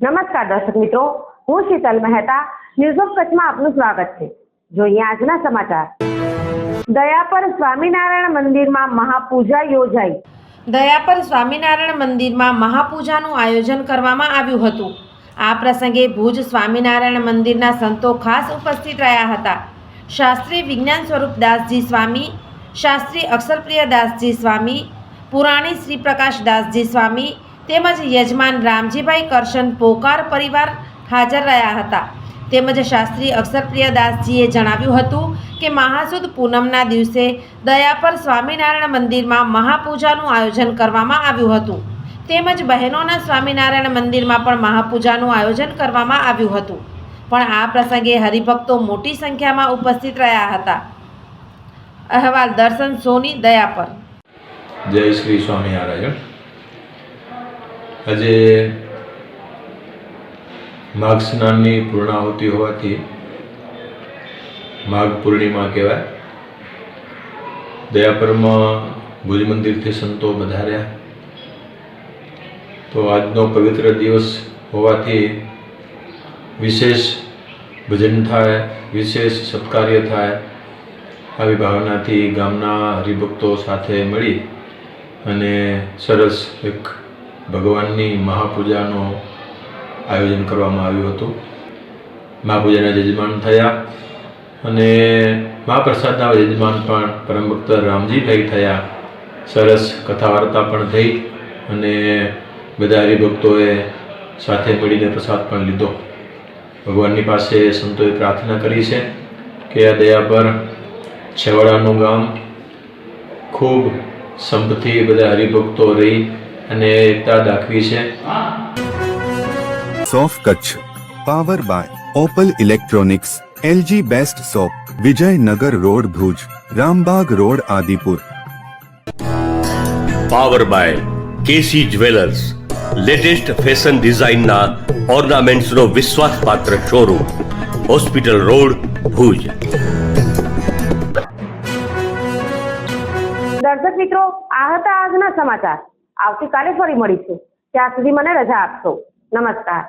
નમસ્કાર દર્શક મિત્રો, હું શીતલ મહેતા ન્યૂઝ ઓફ કચ્છમાં આપનું સ્વાગત છે। જોઈએ આજના સમાચાર। દયાપર સ્વામિનારાયણ મંદિરમાં મહાપૂજા યોજાઈ। દયાપર સ્વામિનારાયણ મંદિરમાં મહાપૂજાનું આયોજન કરવામાં આવ્યું હતું। આ પ્રસંગે ભુજ સ્વામિનારાયણ મંદિરના સંતો ખાસ ઉપસ્થિત રહ્યા હતા। શાસ્ત્રી વિજ્ઞાન સ્વરૂપદાસજી સ્વામી, શાસ્ત્રી અક્ષરપ્રિયદાસજી સ્વામી, પુરાણી શ્રી પ્રકાશદાસજી સ્વામી તેમજ યજમાન રામજીભાઈ કરશન પોકાર પરિવાર હાજર રહ્યા હતા। તેમજ શાસ્ત્રી અક્ષરપ્રિયદાસજીએ જણાવ્યું હતું કે મહાસુદ પૂનમના દિવસે દયાપર સ્વામિનારાયણ મંદિરમાં મહાપૂજાનું આયોજન કરવામાં આવ્યું હતું। તેમજ બહેનોના સ્વામિનારાયણ મંદિરમાં પણ મહાપૂજાનું આયોજન કરવામાં આવ્યું હતું। પણ આ પ્રસંગે હરિભક્તો મોટી સંખ્યામાં ઉપસ્થિત રહ્યા હતા। અહેવાલ દર્શન સોની, દયાપર। જય શ્રી સ્વામિનારાયણ। આજે માઘ સ્નાનની પૂર્ણાહુતિ હોવાથી માઘ પૂર્ણિમા કહેવાય। દયાપરમાં ભુજ મંદિરથી સંતો વધાર્યા, તો આજનો પવિત્ર દિવસ હોવાથી વિશેષ ભજન થાય, વિશેષ સત્કાર્ય થાય, આવી ભાવનાથી ગામના હરિભક્તો સાથે મળી અને સરસ એક ભગવાનની મહાપૂજાનું આયોજન કરવામાં આવ્યું હતું। મહાપૂજાના યજમાન થયા અને મહાપ્રસાદના યજમાન પણ પરમ ભક્ત રામજીભાઈ થયા। સરસ કથા વાર્તા પણ થઈ અને બધા હરિભક્તોએ સાથે મળીને પ્રસાદ પણ લીધો। ભગવાનની પાસે સંતોએ પ્રાર્થના કરી છે કે આ દયાપર છેવાડાનું ગામ ખૂબ સંપથી બધા હરિભક્તો રહી અને એકતા દાખવી છે। સોફ Kutch power by Opal electronics, L G best shop, Vijaynagar road Bhuj, Rambagh road Adipur. Power by K C jewellers, latest fashion ડિઝાઇનના ઓર્નામેન્ટ્સનો વિશ્વાસપાત્ર શોરૂમ, હોસ્પિટલ રોડ ભુજ। દર્શક મિત્રો, આ હતા આજના સમાચાર। આવતીકાલે ફરી મળીશું, ત્યાં સુધી મને રજા આપશો। નમસ્કાર।